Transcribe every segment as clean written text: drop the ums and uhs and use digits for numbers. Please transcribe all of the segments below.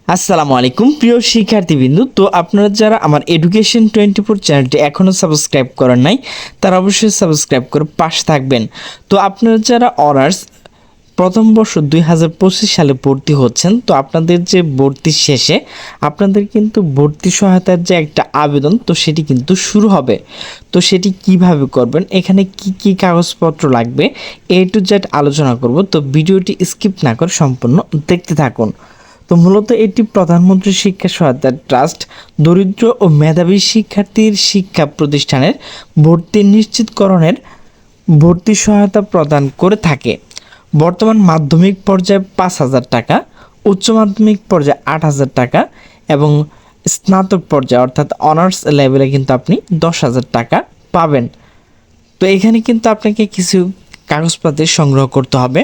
আসসালামু আলাইকুম প্রিয় শিক্ষার্থীবৃন্দ। তো আপনারা যারা আমার এডুকেশন 24 চ্যানেলটি এখনও সাবস্ক্রাইব করেন নাই তারা অবশ্যই সাবস্ক্রাইব করে পাশে থাকবেন। তো আপনারা যারা অনার্স প্রথম বর্ষ 2025 সালে ভর্তি হচ্ছেন, তো আপনাদের যে ভর্তি শেষে আপনাদের কিন্তু ভর্তি সহায়তার যে একটা আবেদন, তো সেটি কিন্তু শুরু হবে। তো সেটি কিভাবে করবেন, এখানে কি কি কাগজপত্র লাগবে, A to Z আলোচনা করব। তো ভিডিওটি স্কিপ না করে সম্পূর্ণ দেখতে থাকুন। তো মূলত এটি প্রধানমন্ত্রী শিক্ষা সহায়তা ট্রাস্ট দরিদ্র ও মেধাবী শিক্ষার্থীর শিক্ষা প্রতিষ্ঠানের ভর্তি নিশ্চিতকরণের ভর্তি সহায়তা প্রদান করে থাকে। বর্তমান মাধ্যমিক পর্যায়ে 5,000 টাকা, উচ্চ মাধ্যমিক পর্যায়ে 8,000 টাকা এবং স্নাতক পর্যায়ে অর্থাৎ অনার্স লেভেলে কিন্তু আপনি 10,000 টাকা পাবেন। তো এখানে কিন্তু আপনাকে কিছু কাগজপত্র সংগ্রহ করতে হবে।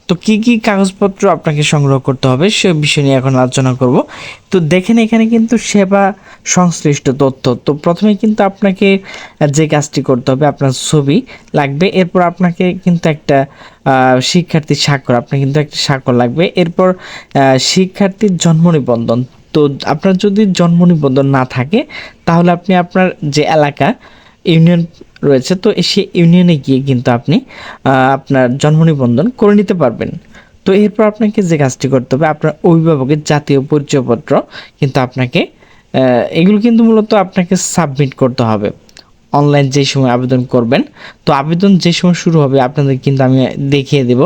তো কি কি কাগজপত্র আপনাকে সংগ্রহ করতে হবে সে বিষয় নিয়ে এখন আলোচনা করব। তো দেখেন এখানে কিন্তু সেবা সংশ্লিষ্ট তথ্য। তো প্রথমে কিন্তু আপনাকে যে কাজটি করতে হবে, আপনার ছবি লাগবে, এরপর আপনাকে কিন্তু একটা শিক্ষার্থীর স্বাক্ষর, আপনার কিন্তু একটা স্বাক্ষর লাগবে, এরপর শিক্ষার্থীর জন্ম নিবন্ধন। তো আপনার যদি জন্ম নিবন্ধন না থাকে তাহলে আপনি আপনার যে এলাকা ইউনিয়ন রয়েছে, তো সেই ইউনিয়নে গিয়ে কিন্তু আপনি আপনার জন্ম নিবন্ধন করে নিতে পারবেন। তো এরপর আপনাকে যে কাজটি করতে হবে, আপনার অভিভাবকের জাতীয় পরিচয়পত্র কিন্তু আপনাকে এগুলো কিন্তু মূলত আপনাকে সাবমিট করতে হবে অনলাইন যে সময় আবেদন করবেন। তো আবেদন যে সময় শুরু হবে আপনাদের কিন্তু আমি দেখিয়ে দেব।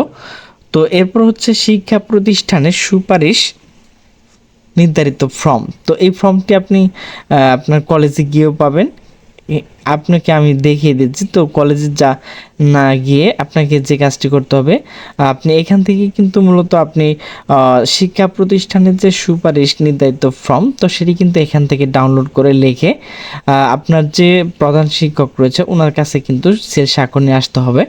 তো এরপর হচ্ছে শিক্ষা প্রতিষ্ঠানের সুপারিশ নির্ধারিত ফর্ম। তো এই ফর্মটি আপনি আপনার কলেজে গিয়েও পাবেন। আপনাকে আমি দেখিয়ে দিচ্ছি। তো কলেজে না গিয়ে আপনাকে যে কাজটি করতে হবে, আপনি এখান থেকে কিন্তু মূলত আপনি শিক্ষা প্রতিষ্ঠানের যে সুপারিশ নির্ধারিত ফর্ম, তো সেটি কিন্তু এখান থেকে ডাউনলোড করে লিখে আপনার যে প্রধান শিক্ষক রয়েছে ওনার কাছে কিন্তু সে স্বাক্ষর নিয়ে আসতে হবে।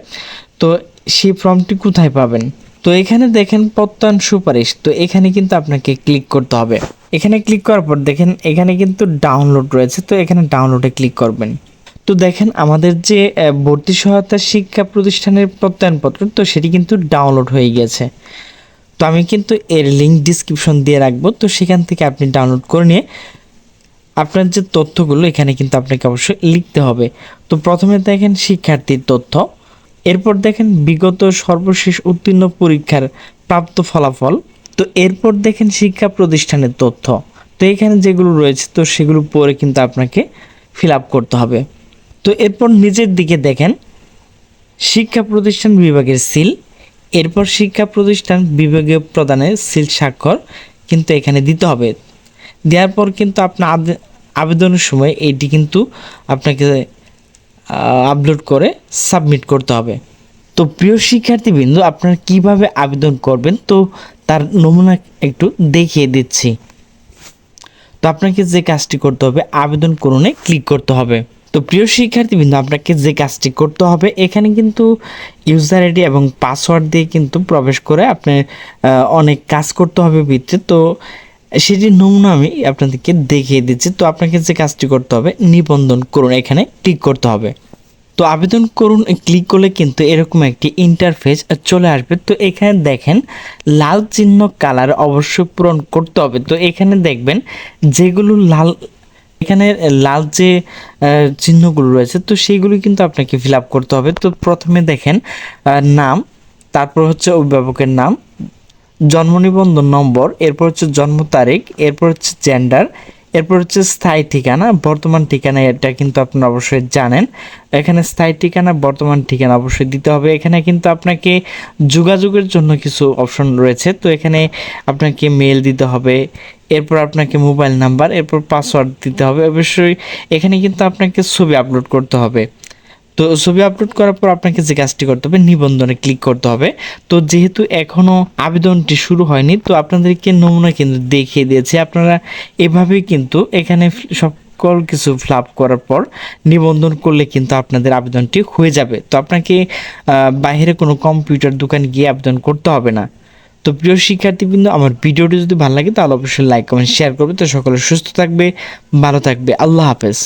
তো সেই ফর্মটি কোথায় পাবেন? তো এখানে দেখেন প্রত্যয়ন সুপারিশ, তো এখানে কিন্তু আপনাকে ক্লিক করতে হবে। এখানে ক্লিক করার পর দেখেন এখানে কিন্তু ডাউনলোড রয়েছে, তো এখানে ডাউনলোডে ক্লিক করবেন। তো দেখেন আমাদের যে ভর্তি সহায়তা শিক্ষা প্রতিষ্ঠানের প্রত্যয়নপত্র, তো সেটি কিন্তু ডাউনলোড হয়ে গেছে। তো আমি কিন্তু এর লিঙ্ক ডিসক্রিপশন দিয়ে রাখবো, তো সেখান থেকে আপনি ডাউনলোড করে নিয়ে আপনার যে তথ্যগুলো এখানে কিন্তু আপনাকে অবশ্যই লিখতে হবে। তো প্রথমে দেখেন শিক্ষার্থীর তথ্য, এরপর দেখেন বিগত সর্বশেষ উত্তীর্ণ পরীক্ষার প্রাপ্ত ফলাফল, তো এরপর দেখেন শিক্ষা প্রতিষ্ঠানের তথ্য। তো এখানে যেগুলো রয়েছে তো সেগুলো পরে কিন্তু আপনাকে ফিল আপ করতে হবে। তো এরপর নিচের দিকে দেখেন শিক্ষা প্রতিষ্ঠান বিভাগের সিল, এরপর শিক্ষা প্রতিষ্ঠান বিভাগীয় প্রদানের সিল স্বাক্ষর কিন্তু এখানে দিতে হবে। দেওয়ার পর কিন্তু আপনার আবেদনের সময় এইটি কিন্তু আপনাকে আপলোড করে সাবমিট করতে হবে। তো প্রিয় শিক্ষার্থীবৃন্দ, আপনারা কিভাবে আবেদন করবেন তো তার নমুনা একটু দেখিয়ে দিচ্ছি। তো আপনাকে যে কাজটি করতে হবে, আবেদন করুনে ক্লিক করতে হবে। তো প্রিয় শিক্ষার্থীবৃন্দ, আপনাকে যে কাজটি করতে হবে, এখানে কিন্তু ইউজার আইডি এবং পাসওয়ার্ড দিয়ে কিন্তু প্রবেশ করে আপনার অনেক কাজ করতে হবে ভিতরে। তো সেটির নমুনা আমি আপনাদেরকে দেখিয়ে দিচ্ছি। তো আপনাকে যে কাজটি করতে হবে, নিবন্ধন করুন এখানে ক্লিক করতে হবে। তো আবেদন করুন ক্লিক করলে কিন্তু এরকম একটি ইন্টারফেস চলে আসবে। তো এখানে দেখেন লাল চিহ্ন কালার অবশ্যই পূরণ করতে হবে। তো এখানে দেখবেন যেগুলো লাল, এখানে লাল যে চিহ্নগুলো রয়েছে তো সেইগুলো কিন্তু আপনাকে ফিল আপ করতে হবে। তো প্রথমে দেখেন নাম, তারপর হচ্ছে অভিভাবকের নাম, জন্ম নিবন্ধন নম্বর, এরপর হচ্ছে জন্ম তারিখ, এরপর হচ্ছে জেন্ডার, এরপর হচ্ছে স্থায়ী ঠিকানা, বর্তমান ঠিকানা, এটা কিন্তু আপনারা অবশ্যই জানেন। এখানে স্থায়ী ঠিকানা বর্তমান ঠিকানা অবশ্যই দিতে হবে। এখানে কিন্তু আপনাকে যোগাযোগের জন্য কিছু অপশন রয়েছে, তো এখানে আপনাকে মেল দিতে হবে, এরপর আপনাকে মোবাইল নাম্বার, এরপর পাসওয়ার্ড দিতে হবে। অবশ্যই এখানে কিন্তু আপনাকে ছবি আপলোড করতে হবে। তো ছবি আপলোড করার পর আপনাকে যে কাজটি করতে হবে, নিবন্ধনে ক্লিক করতে হবে। তো যেহেতু এখনও আবেদনটি শুরু হয়নি, তো আপনাদেরকে নমুনা কিন্তু দেখিয়ে দিয়েছি। আপনারা এভাবেই কিন্তু এখানে সকল কিছু ফিল আপ করার পর নিবন্ধন করলে কিন্তু আপনাদের আবেদনটি হয়ে যাবে। তো আপনাকে বাইরে কোনো কম্পিউটার দোকান গিয়ে আবেদন করতে হবে না। তো প্রিয় শিক্ষার্থীবৃন্দ, আমার ভিডিওটি যদি ভালো লাগে তাহলে অবশ্যই লাইক কমেন্ট শেয়ার করবে। তো সকলে সুস্থ থাকবে, ভালো থাকবে, আল্লাহ হাফেজ।